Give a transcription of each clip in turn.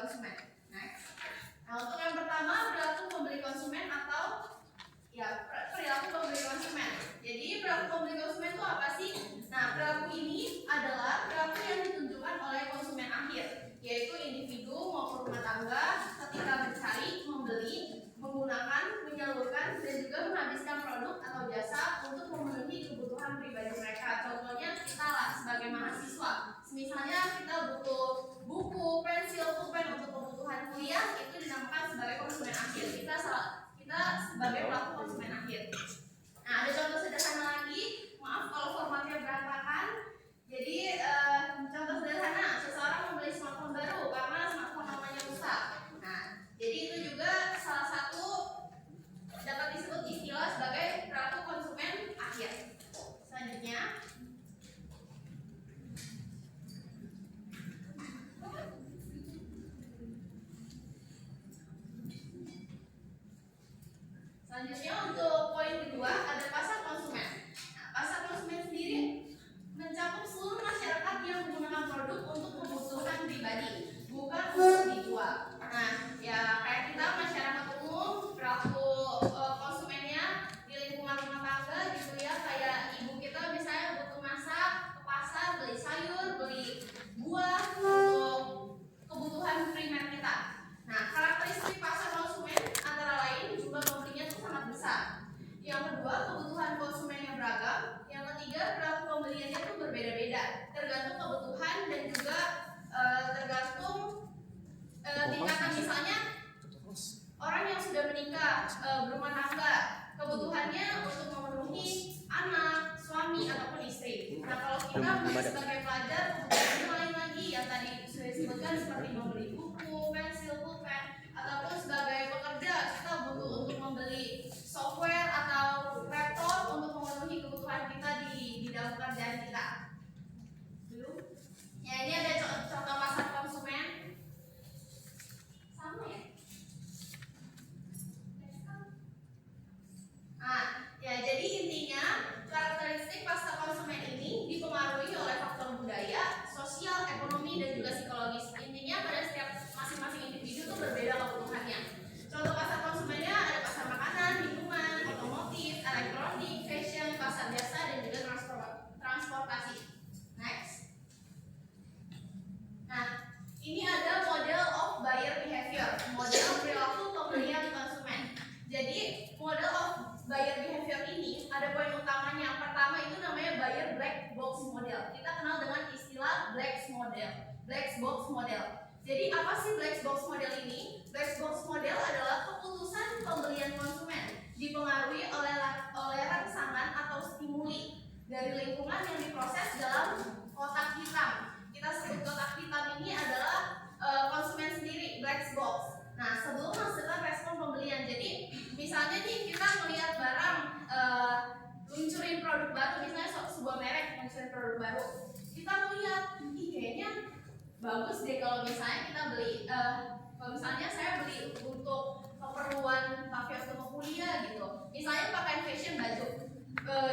konsumen. Next. Nah, untuk yang pertama perilaku pembeli konsumen atau ya perilaku pembeli konsumen. Jadi perilaku pembeli konsumen itu apa sih? Nah, perilaku ini adalah perilaku yang ditunjukkan oleh konsumen akhir, yaitu individu maupun rumah tangga ketika mencari, membeli, menggunakan, menyalurkan, dan juga menghabiskan produk atau jasa untuk memenuhi kebutuhan pribadi mereka. Contohnya kita lah sebagai mahasiswa, misalnya kita butuh buku, pensil, pulpen untuk kebutuhan kuliah, itu dinamakan sebagai konsumen akhir. Kita sebagai pelaku konsumen akhir. Nah, ada contoh sederhana lagi. Maaf kalau formatnya berantakan. Jadi contoh sederhana, seseorang membeli smartphone baru karena smartphone namanya rusak. Nah, jadi itu juga salah satu dapat disebut istilah sebagai perilaku konsumen akhir. Selanjutnya, untuk poin kedua ada pasar konsumen. Nah, pasar konsumen sendiri mencakup seluruh masyarakat yang menggunakan produk untuk kebutuhan pribadi, bukan untuk dijual. Nah, ya kayak kita masyarakat umum, perilaku konsumennya di lingkungan rumah tangga gitu ya, kayak ibu kita misalnya butuh masak, ke pasar beli sayur, beli buah untuk kebutuhan primer kita. Nah, karakteristik pasar konsumen antara lain jumlah pembelinya itu sangat besar. Yang kedua, kebutuhan konsumennya beragam. Yang ketiga, perilaku pembeliannya itu berbeda-beda, tergantung kebutuhan dan juga tergantung tingkatan. Misalnya orang yang sudah menikah, berumah tangga, kebutuhannya untuk memenuhi anak, suami ataupun istri. Nah, kalau kita sebagai pelajar, kebutuhannya lain lagi yang tadi sudah disebutkan seperti membeli buku, pensil, pulpen, ataupun sebagai pekerja kita butuh untuk membeli software atau laptop untuk memenuhi kebutuhan kita di bidang pekerjaan kita. Ya, ini ada contoh pasar konsumen. Sama ya? Nah, ya jadi intinya karakteristik pasar konsumen ini dipengaruhi oleh faktor budaya, sosial, ekonomi, dan juga psikologis. Intinya pada setiap masing-masing individu itu berbeda kebutuhannya. Contoh pasar konsumennya ada pasar makanan, minuman, otomotif, elektronik, fashion, pasar jasa, dan juga transportasi. Next. Nah, ini ada model of buyer behavior, model perilaku pembelian konsumen. Jadi model of buyer behavior ini ada poin utamanya. Pertama itu namanya buyer black box model. Kita kenal dengan istilah black box model. Jadi apa sih black box model ini? Black box model adalah keputusan pembelian konsumen dipengaruhi oleh rangsangan atau stimuli dari lingkungan yang diproses dalam kotak hitam. Kita sebut kotak hitam ini adalah konsumen sendiri, black box. Nah, sebelum menghasilkan respon pembelian. Jadi misalnya nih kita melihat barang luncurin produk baru, misalnya sebuah merek luncurin produk baru, kita melihat kayaknya bagus deh kalau misalnya kita beli. Kalau misalnya saya beli untuk keperluan pakai untuk kuliah gitu, misalnya pakaian fashion baju,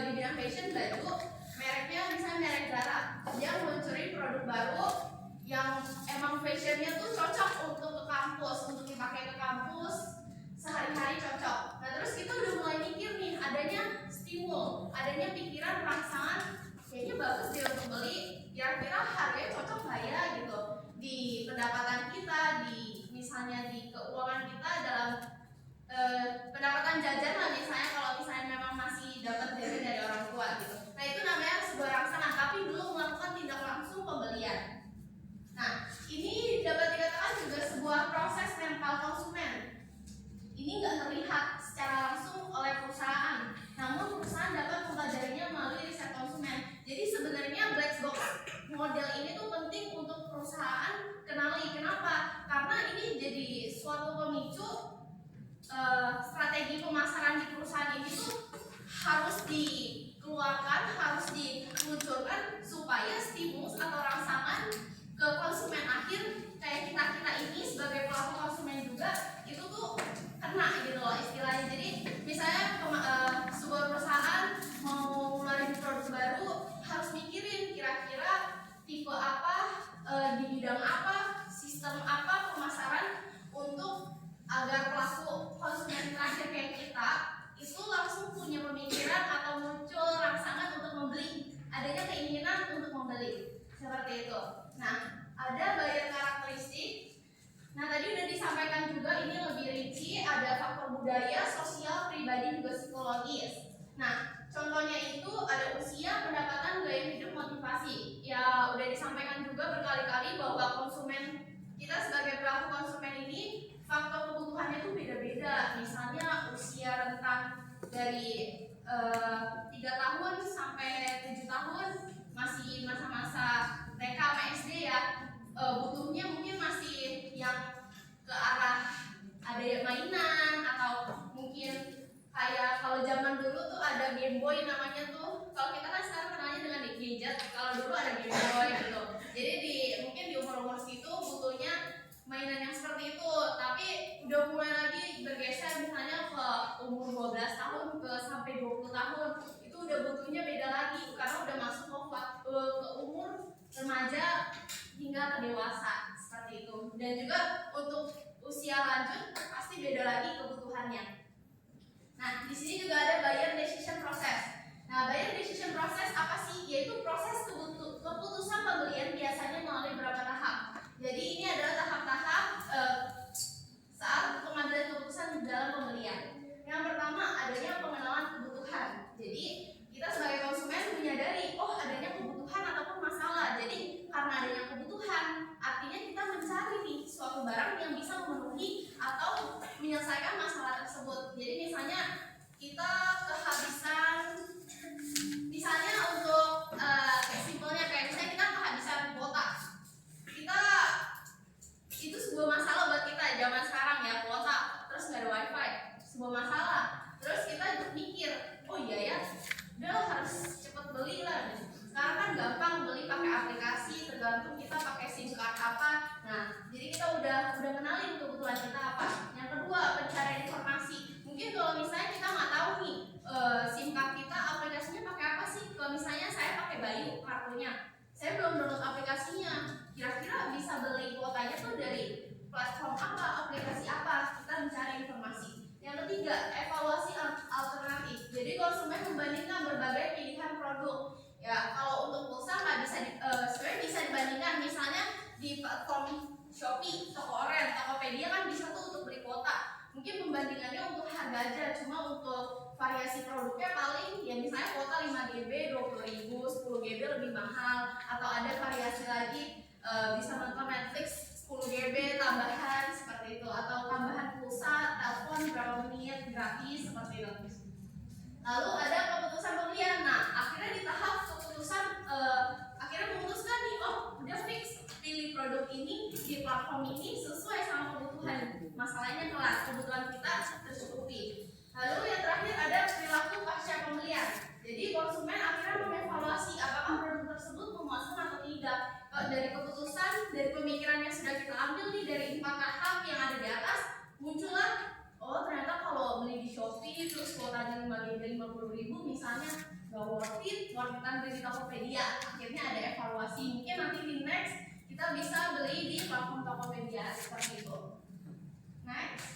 di bidang fashion baju mereknya misalnya merek Zara, dia luncurin produk baru yang emang fashionnya tuh cocok untuk ke kampus, untuk dipakai ke kampus sehari-hari cocok. Nah, terus kita udah mulai mikir nih, adanya stimul, adanya pikiran rangsangan, kayaknya bagus deh untuk beli, kira-kira harganya cocok nggak ya gitu di pendapatan kita, misalnya di keuangan kita dalam pendapatan jajan lah, misalnya kalau misalnya memang masih dapat dari orang tua gitu. Nah, itu namanya sebuah rangsangan, tapi belum melakukan tindak langsung pembelian. Nah, ini dapat dikatakan juga sebuah proses mental konsumen. Ini nggak terlihat secara langsung oleh perusahaan, namun perusahaan dapat mempelajarinya melalui riset konsumen. Jadi sebenarnya black box model ini tuh penting untuk perusahaan kenali. Kenapa? Karena ini jadi suatu pemicu strategi pemasaran di perusahaan ini tuh harus dikeluarkan, harus diluncurkan supaya stimulus atau rangsangan ke konsumen akhir Jadi ada faktor budaya, sosial, pribadi, juga psikologis. Nah, contohnya itu ada usia, pendapatan, gaya hidup, motivasi. Ya, udah disampaikan juga berkali-kali bahwa konsumen kita sebagai pelaku konsumen ini faktor kebutuhannya itu beda-beda. Misalnya usia rentang dari 3 tahun sampai 7 tahun masih masa-masa TK sama SD ya, butuhnya mungkin masih yang ke arah ada mainan, atau mungkin kayak kalau zaman dulu tuh ada Game Boy namanya tuh. Kalau kita kan sekarang kenalnya dengan gadget, kalau dulu ada Game Boy gitu. Jadi mungkin di umur-umur segitu butuhnya mainan yang seperti itu. Tapi udah mulai lagi bergeser, misalnya ke umur 12 tahun ke sampai 20 tahun itu udah butuhnya beda lagi, karena udah masuk ke umur remaja hingga ke dewasa seperti itu. Dan juga untuk usia lanjut pasti beda lagi kebutuhannya. Nah, di sini juga ada buyer decision process. Nah, buyer decision process apa sih? Yaitu proses keputusan pembelian biasanya melalui beberapa tahap. Jadi ini adalah tahap-tahap saat pengambilan keputusan dalam pembelian. Yang pertama adanya pengenalan kebutuhan. Jadi kita sebagai konsumen menyadari, oh adanya kebutuhan ataupun masalah. Jadi karena adanya kebutuhan, artinya kita mencari nih suatu barang yang bisa memenuhi atau menyelesaikan masalah tersebut. Jadi misalnya kita kehabisan, misalnya untuk simpelnya kayak misalnya kita kehabisan kuota. Itu sebuah masalah buat kita zaman sekarang ya, kuota terus nggak ada wifi, sebuah masalah. Terus kita mikir, oh iya ya, udah harus cepet beli lah. Sekarang kan gampang beli pakai aplikasi, tergantung kita pakai SIM card apa. Nah, jadi kita udah kenalin kebutuhan kita apa. Yang kedua, pencarian informasi. Mungkin kalau misalnya kita nggak tahu nih SIM card kita aplikasinya pakai apa sih. Kalau misalnya saya pakai Bayu kartunya, saya belum download aplikasinya. Kira-kira bisa beli kuotanya tuh dari platform apa, aplikasi apa? Kita mencari informasi. Yang ketiga, evaluasi alternatif. Jadi konsumen membandingkan berbagai pilihan produk. Ya, kalau untuk pulsa nggak bisa, sebenarnya bisa dibandingkan. Misalnya di platform Shopee, Toko Oren, Tokopedia kan bisa tuh untuk beli kuota. Mungkin pembandingannya untuk harga aja, cuma untuk variasi produknya paling ya misalnya kuota 5 GB 20.000, 10 GB lebih mahal, atau ada variasi lagi bisa nonton Netflix 10 GB tambahan seperti itu, atau tambahan pulsa, telepon berapa menit gratis seperti itu. Lalu ada keputusan pembelian. Nah, akhirnya di tahap keputusan akhirnya memutuskan nih, oh udah fix pilih produk ini di platform ini sesuai sama kebutuhan. Masalahnya kelas kebutuhan kita tercukupi. Lalu yang terakhir ada perilaku pasca pembelian. Jadi konsumen akhirnya mengevaluasi apakah produk tersebut memuaskan atau tidak. Dari keputusan, dari pemikiran yang sudah kita ambil nih dari 4 tahap yang ada di atas, muncullah, oh ternyata kalau beli di Shopee terus kuotanya 50.000 misalnya nggak worth it, worth-itan beli di Tokopedia. Akhirnya ada evaluasi. Mungkin nanti di next kita bisa beli di platform Tokopedia seperti itu. Next,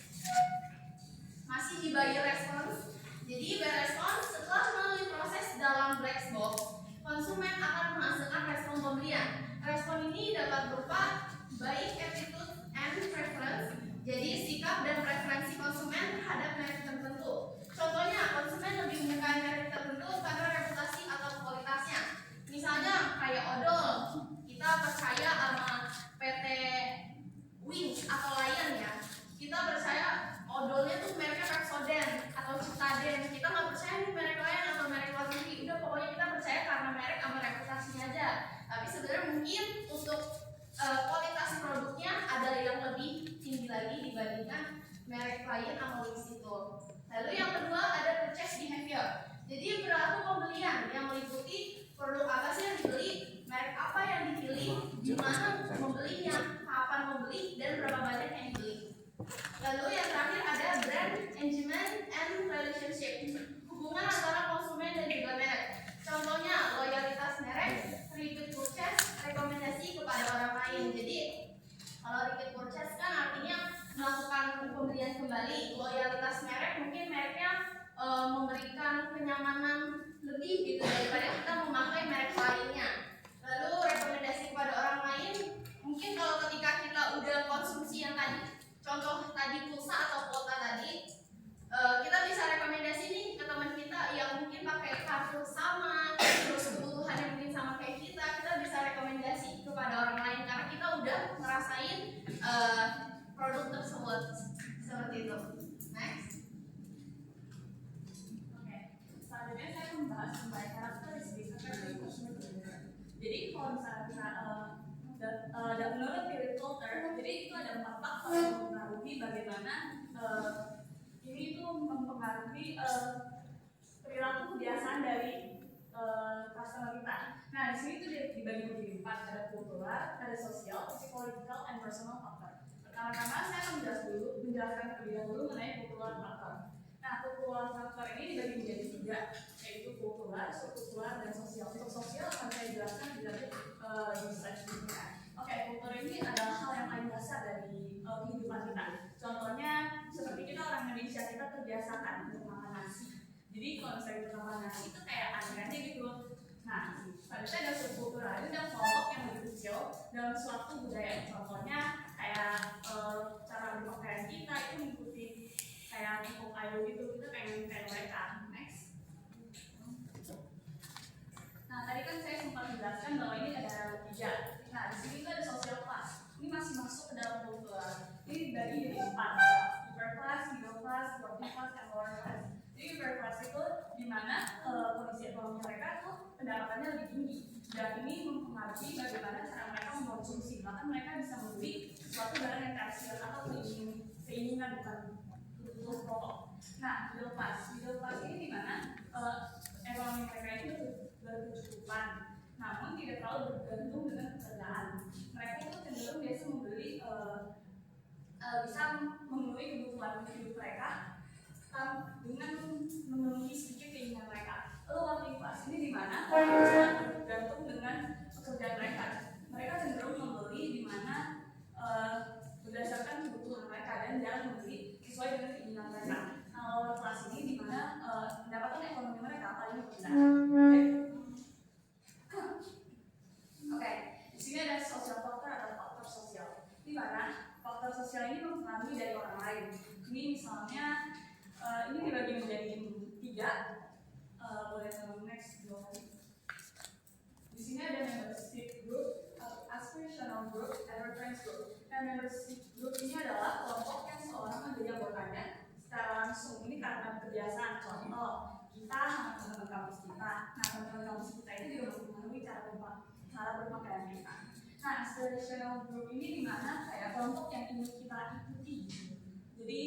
masih di buyer response. Jadi buyer response setelah melalui proses dalam black box, konsumen akan menghasilkan respon pembelian. Respon ini dapat berupa baik attitude and preference, jadi sikap dan preferensi konsumen terhadap merek tertentu. Contohnya, konsumen lebih menyukai merek tertentu karena reputasi atau kualitasnya. Misalnya kayak odol, kita percaya sama PT Wings atau Lion ya. Kita percaya odolnya tuh mereknya Pepsodent atau Citaden. Kita nggak percaya nih merek lain atau merek luar negeri. Udah pokoknya kita percaya karena merek sama reputasinya aja. Tapi sebenarnya mungkin untuk kualitas produknya ada yang lebih tinggi lagi dibandingkan merek lain sama Wings itu. Lalu yang kedua ada purchase behavior. Jadi perilaku pembelian yang meliputi produk apa sih yang dibeli, merek apa yang dipilih, di mana membelinya, kapan membeli, dan berapa banyak yang dibeli. Lalu yang terakhir ada brand engagement and relationship, hubungan antara konsumen dan juga merek. Contohnya loyalitas merek, repeat purchase, rekomendasi kepada orang lain. Jadi kalau repeat purchase kan artinya melakukan pembelian kembali. Loyalitas merek mungkin mereknya memberikan kenyamanan lebih gitu daripada kita memakai merek lainnya. Lalu rekomendasi kepada orang lain, mungkin kalau ketika kita udah konsumsi yang tadi, contoh tadi pulsa atau kuota tadi, kita bisa rekomendasi nih ke teman kita yang mungkin pakai kartu sama, terus kebutuhannya mungkin sama kayak kita bisa rekomendasi kepada orang lain karena kita udah ngerasain produk tersebut seperti itu. Next. Oke, selanjutnya saya membahas mengenai karakteristik customer behavior. Jadi kalau misalnya kita menurut Philip Kotler, jadi itu ada 4 faktor yang mempengaruhi bagaimana ini itu mempengaruhi perilaku kebiasaan dari customer kita. Nah, di sini itu dibagi menjadi 4, ada kultural, ada sosial, psychological, and personal factor. Pertama-tama saya akan menjelaskan terlebih dahulu mengenai kultural factor. Nah, kultural factor ini dibagi menjadi 3, yaitu kultural, subkultural, dan sosial. Untuk sosial akan saya jelaskan di dalam slide berikutnya. Oke, kultur ini adalah hal yang paling dasar dari kehidupan kita. Contohnya, seperti kita orang Indonesia, kita terbiasakan untuk makan nasi. Jadi kalau misalnya kita makan nasi itu kayak aneh-aneh gitu. Nah, selanjutnya ada subkultural, ini adalah kelompok yang lebih kecil dalam suatu budaya. Contohnya kayak cara berpakaian kita itu mengikuti kayak Hokkaido gitu, kita pengen kayak mereka. Next. Nah, tadi kan saya sempat menjelaskan bahwa ini ada 3. Nah, di sini itu ada social class. Ini masih masuk ke dalam kultural. Ini dibagi jadi 4. Upper class, middle class, working class, and lower class. Jadi upper class itu di mana kondisi ekonomi mereka tuh pendapatannya lebih tinggi. Dan ini mempengaruhi bagaimana cara mereka mengkonsumsi. Bahkan mereka bisa membeli suatu barang yang tersier atau keinginan bukan kebutuhan pokok. Nah, middle class ini di mana ekonomi mereka itu berkecukupan, namun tidak terlalu bergantung dengan pekerjaan. Mereka itu cenderung biasa membeli bisa memenuhi kebutuhan hidup mereka dengan memenuhi sedikit keinginan mereka. Lalu working class ini di mana mereka bergantung dengan pekerjaan mereka. Mereka cenderung membeli di mana berdasarkan kebutuhan mereka dan jarang membeli sesuai dengan keinginan mereka. Nah, lower class ini di mana pendapatan ekonomi mereka paling rendah. Oke, di sini ada social factor atau faktor sosial. Di mana faktor sosial ini mempengaruhi dari orang lain. Ini misalnya ini dibagi menjadi 3. Boleh next 2 kali. Di sini ada membership group, aspirational group, and reference group. Nah, membership group ini adalah kelompok yang seorang menjadi anggotanya secara langsung. Ini karena kebiasaan. Contoh, kita sama teman-teman kampus kita. Nah, teman-teman kampus kita itu juga mempengaruhi cara berpakaian kita. Nah, aspirational group ini di mana kayak kelompok yang ingin kita ikuti. Jadi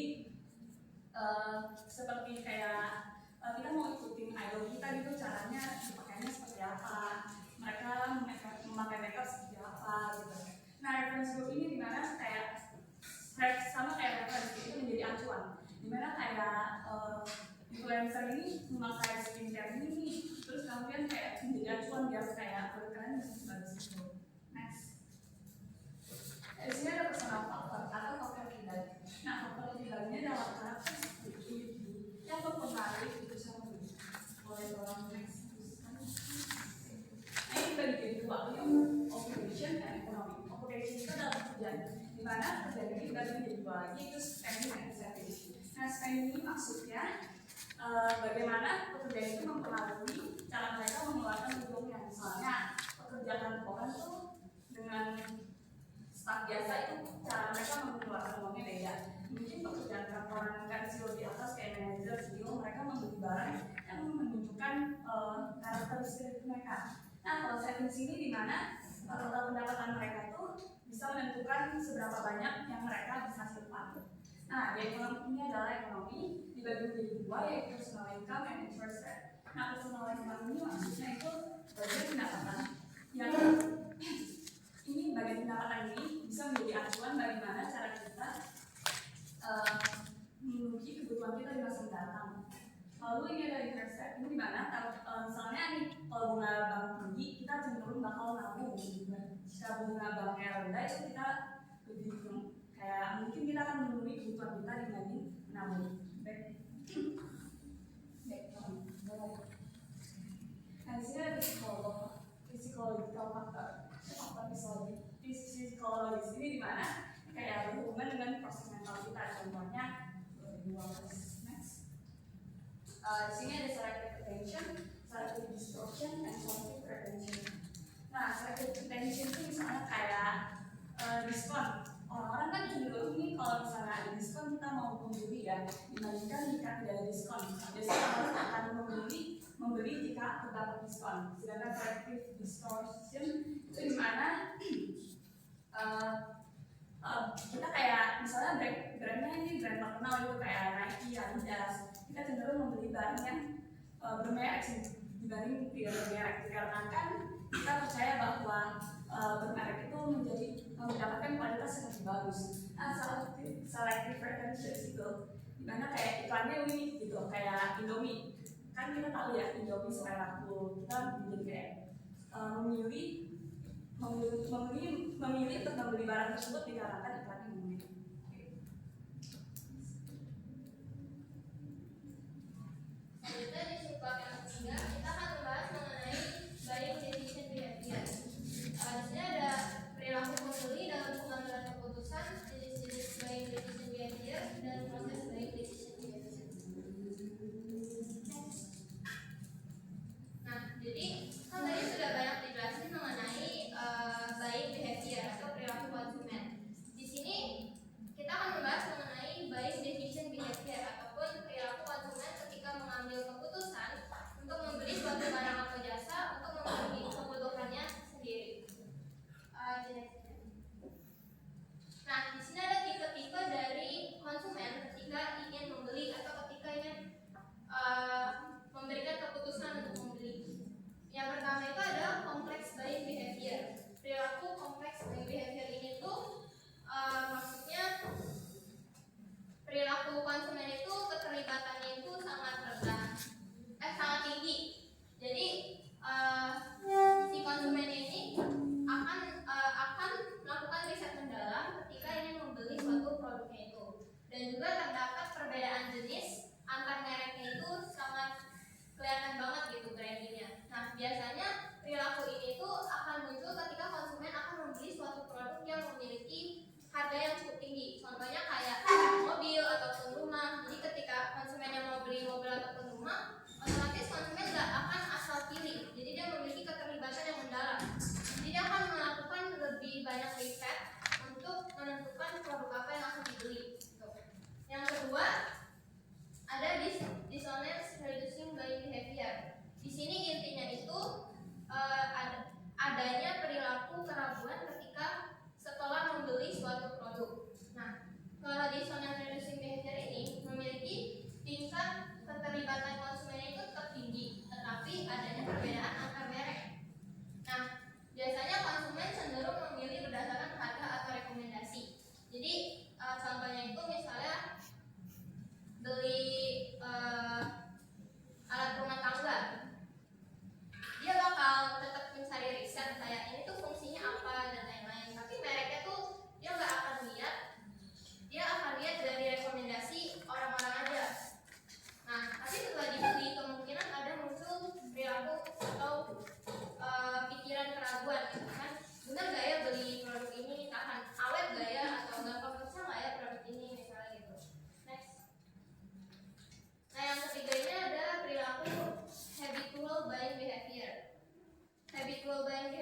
seperti kayak kita mau ikutin idol kita gitu, caranya berpakaiannya seperti apa, mereka memakai makeup seperti apa gitu. Nah, reference group ini di mana kayak sama kayak reference itu menjadi acuan. Di mana kayak influencer ini memakai skincare ini, terus kemudian kayak menjadi acuan biar kayak kalian bisa bagus gitu. Next. Di sini ada personal factor atau faktor pribadi. Nah, faktor pribadi ini adalah karakteristik individu yang mempengaruhi keputusan hidup. Boleh tolong next. Nah, ini bagi jadi 2, ini occupation dan ekonomi. Occupation itu adalah pekerjaan, di mana pekerjaan ini dibagi menjadi 2 lagi, itu spending dan saving. Nah, spending ini maksudnya bagaimana pekerjaan itu mempengaruhi cara mereka mengeluarkan uangnya. Misalnya pekerja kantoran tuh dengan staf biasa itu cara mereka mengeluarkan uangnya beda. Mungkin pekerjaan kantoran gaji di atas kayak manajer, CEO, mereka membeli barang yang menunjukkan karakteristik mereka. Nah, kalau saya di sini di mana total pendapatan mereka itu bisa menentukan seberapa banyak yang mereka bisa simpan. Nah, di ekonomi ini adalah ekonomi dibagi menjadi 2, yaitu personal income and interest rate. Nah, personal income ini maksudnya itu bagian pendapatan yang ini bagian pendapatan ini bisa menjadi acuan bagaimana cara kita memenuhi kebutuhan kita di masa mendatang. Lalu ini ada interest rate, ini di mana misalnya nih kalau bunga bank tinggi kita cenderung bakal nabung. Jika bunga banknya rendah itu kita lebih kayak mungkin kita akan memenuhi kebutuhan kita dibanding menabung. Nah, di sini ada physiological factor. Psikologis ini di mana kayak berhubungan dengan proses mental kita. Di sini ada selective attention, selective distortion, dan selective retention. Nah, selective attention itu misalnya kayak diskon. Orang-orang kan cenderung nih kalau misalnya ada diskon kita mau membeli ya, dibandingkan jika tidak ada diskon. Biasanya orang akan membeli jika terdapat diskon. Sedangkan selective distortion itu dimana kita kayak misalnya brandnya ini brand terkenal itu kayak Nike, Adidas, kita cenderung membeli barang yang bermerek sih dibanding tidak bermerek, dikarenakan kita percaya bahwa bermerek itu mendapatkan kualitas yang lebih bagus. Nah, selective retention itu dimana kayak iklannya unik gitu, kayak Indomie. Kan kita tahu ya Indomie selain laku, kita menjadi kayak memilih untuk membeli barang tersebut dikarenakan iklannya unik. Selanjutnya di subbab yang ketiga kita akan membahas mengenai buying decision behavior. Di sini ada perilaku pembeli dalam pengambilan keputusan, jenis-jenis buying decision behavior, dan proses buying decision behavior. Nah, jadi kan tadi sudah banyak dijelasin mengenai buying behavior atau perilaku konsumen. Di sini kita akan membahas mengenai buying decision behavior ataupun perilaku konsumen ketika mengambil keputusan untuk membeli suatu barang atau jasa untuk memenuhi kebutuhannya sendiri. Nah, di sini ada tipe-tipe dari konsumen ketika ingin membeli atau ketika ingin memberikan keputusan untuk membeli. Yang pertama itu adalah complex buying behavior. Perilaku complex buying behavior ini tuh maksudnya perilaku konsumen itu keterlibatannya itu sangat rendah, sangat tinggi. Jadi si konsumen ini akan melakukan riset mendalam ketika ingin membeli suatu produknya itu. Dan juga terdapat perbedaan jenis antar mereknya itu sangat kelihatan banget gitu brandingnya. Nah, biasanya perilaku ini tuh akan muncul ketika konsumen akan membeli suatu produk yang memiliki harga yang cukup tinggi. Contohnya kayak mobil ataupun rumah. Jadi ketika konsumennya mau beli mobil ataupun rumah, otomatis konsumen nggak akan asal pilih. Jadi dia memiliki keterlibatan yang mendalam. Jadi dia akan melakukan lebih banyak riset untuk menentukan produk apa yang akan dibeli. Yang kedua ada dishonest reducing buying behavior. Di sini intinya itu adanya perilaku keraguan ketika setelah membeli suatu produk. Nah, kalau dishonest reducing behavior ini memiliki tingkat keterlibatan konsumen itu tetap tinggi, tetapi adanya perbedaan antar merek. Nah, biasanya konsumen cenderung memilih berdasarkan harga atau rekomendasi. Jadi contohnya itu misalnya beli alat rumah tangga, dia bakal tetap mencari riset kayak ini tuh fungsinya apa dan lain-lain. Tapi mereknya tuh dia nggak akan lihat, dia akan lihat dari rekomendasi orang-orang aja. Nah, tapi setelah dibeli kemungkinan ada muncul perilaku atau pikiran keraguan gitu kan, benar nggak ya beli produk ini, tahan awet nggak ya, atau gampang rusak nggak ya produk ini, misalnya gitu. Next. Nah, yang ketiga ini ada perilaku habitual buying behavior. Habitual buying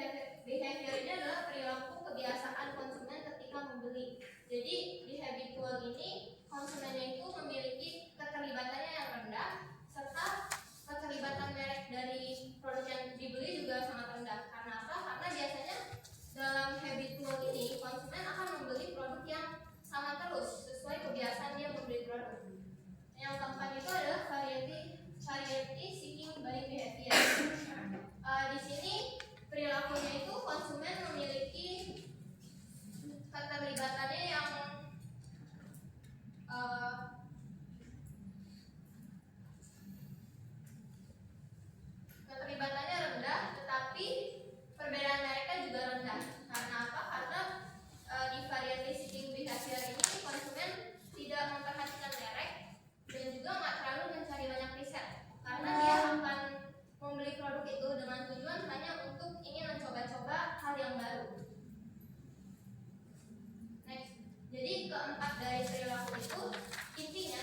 behavior ini adalah perilaku kebiasaan konsumen ketika membeli. Jadi di habitual ini konsumennya itu memiliki keterlibatannya yang rendah, serta keterlibatan merek dari produk yang dibeli juga sangat rendah. Karena apa? Karena biasanya dalam habitual ini konsumen akan membeli produk yang sama terus sesuai kebiasaan dia membeli produk. Yang keempat itu adalah variety seeking buying behavior. Di sini perilakunya itu konsumen memiliki keterlibatannya yang rendah, tetapi perbedaan mereka juga rendah. Karena apa? Karena di variety seeking behavior ini konsumen tidak memperhatikan merek dan juga nggak terlalu mencari banyak riset, karena dia akan membeli produk itu dengan tujuan hanya untuk ingin mencoba-coba hal yang baru. Next. Jadi keempat dari perilaku itu intinya